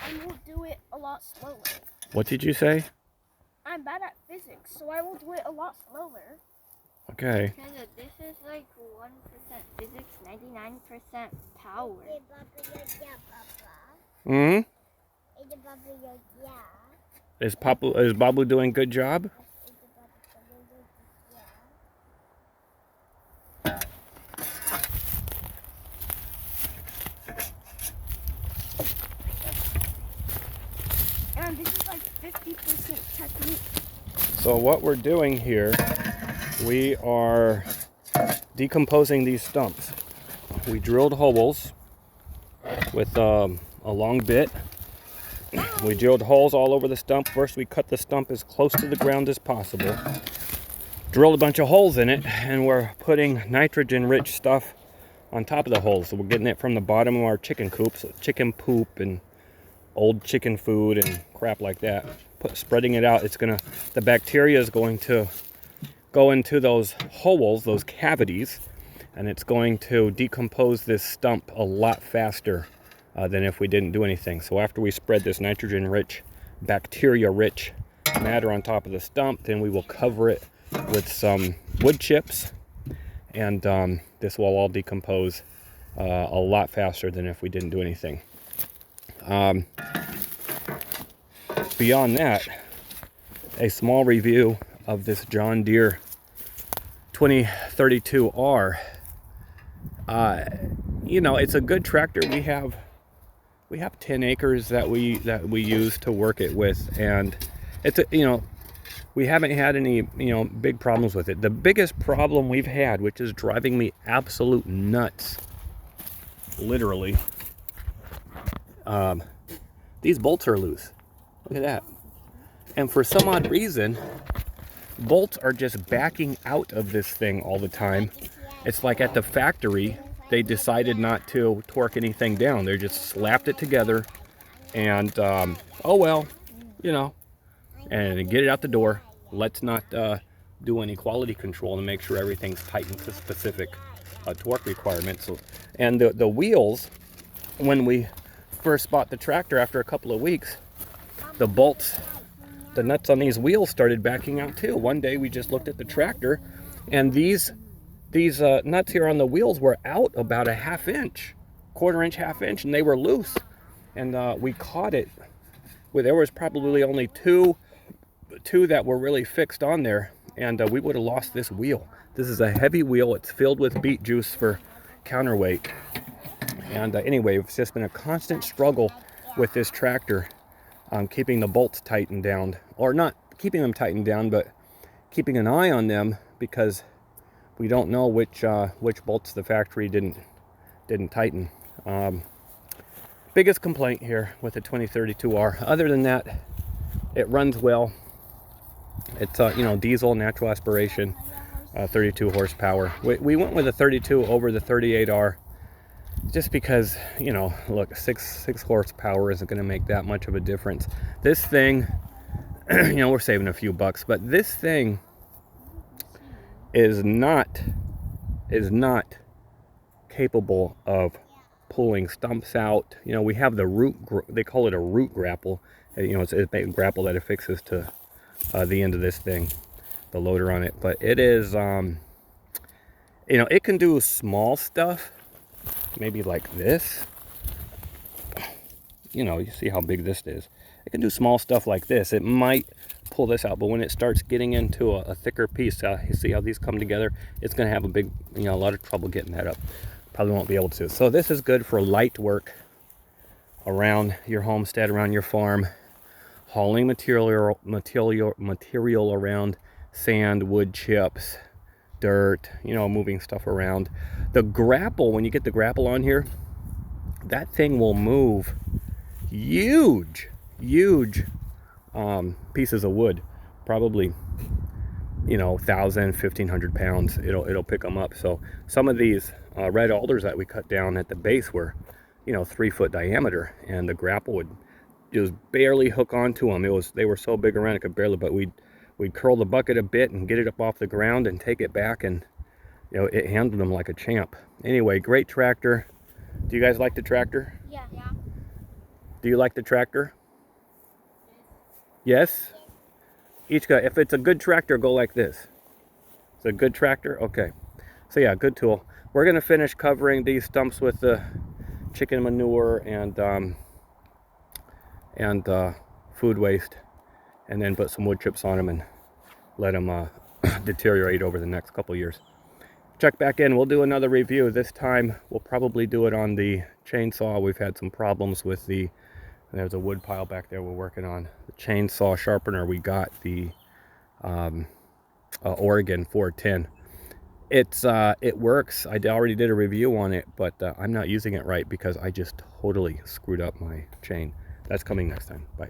I will do it a lot slower. What did you say? I'm bad at physics, so I will do it a lot slower. Okay. This is like 1% physics, 99% power. Hmm? Is Babu doing a good job? And this is like 50% technique. So what we're doing here, we are decomposing these stumps. We drilled holes with a long bit. We drilled holes all over the stump. First we cut the stump as close to the ground as possible. Drilled a bunch of holes in it, and we're putting nitrogen-rich stuff on top of the holes. So we're getting it from the bottom of our chicken coop, so chicken poop and old chicken food and crap like that. Spreading it out, the bacteria is going to go into those holes, those cavities, and it's going to decompose this stump a lot faster than if we didn't do anything. So after we spread this nitrogen-rich, bacteria-rich matter on top of the stump, then we will cover it with some wood chips, and this will all decompose a lot faster than if we didn't do anything. Beyond that, a small review of this John Deere 2032R. You know, it's a good tractor. We have 10 acres that we use to work it with, and it's we haven't had any big problems with it. The biggest problem we've had, which is driving me absolute nuts, literally, these bolts are loose. Look at that. And for some odd reason, bolts are just backing out of this thing all the time. It's like at the factory, they decided not to torque anything down. They just slapped it together and, oh well, and get it out the door. Let's not do any quality control and make sure everything's tightened to specific torque requirements. And the wheels, when we first bought the tractor after a couple of weeks, the bolts, the nuts on these wheels started backing out too. One day we just looked at the tractor, and these nuts here on the wheels were out about a half inch, half inch, and they were loose. And we caught it. There was probably only two that were really fixed on there, and we would have lost this wheel. This is a heavy wheel. It's filled with beet juice for counterweight. And anyway, it's just been a constant struggle with this tractor. Keeping the bolts tightened down, or not keeping them tightened down, but keeping an eye on them, because we don't know which bolts the factory didn't tighten. Biggest complaint here with the 2032R. Other than that, it runs well. It's diesel, natural aspiration, 32 horsepower. We went with the 32 over the 38R. Just because, look, six horsepower isn't going to make that much of a difference. This thing, we're saving a few bucks, but this thing is not capable of pulling stumps out. We have the root, they call it a root grapple. It's a grapple that affixes to the end of this thing, the loader on it. But it is, it can do small stuff. Maybe like this, you see how big this is. It can do small stuff like this. It might pull this out, but when it starts getting into a thicker piece, you see how these come together, it's going to have a lot of trouble getting that up. Probably won't be able to. So this is good for light work around your homestead, around your farm, hauling material around, sand, wood chips, dirt, moving stuff around. The grapple, when you get the grapple on here, that thing will move huge pieces of wood, probably 1,000, 1,500 pounds. It'll pick them up. So some of these red alders that we cut down at the base were 3-foot diameter, and the grapple would just barely hook onto them. They were so big around it could barely, but we'd curl the bucket a bit and get it up off the ground and take it back, and it handled them like a champ. Anyway, great tractor. Do you guys like the tractor? Yeah. Do you like the tractor? Yes? Each guy, if it's a good tractor, go like this. It's a good tractor? Okay. So yeah, good tool. We're going to finish covering these stumps with the chicken manure and food waste, and then put some wood chips on them and let them deteriorate over the next couple years. Check back in. We'll do another review. This time we'll probably do it on the chainsaw. We've had some problems with there's a wood pile back there we're working on. The chainsaw sharpener, we got the Oregon 410. It works. I already did a review on it, but I'm not using it right because I just totally screwed up my chain. That's coming next time. Bye.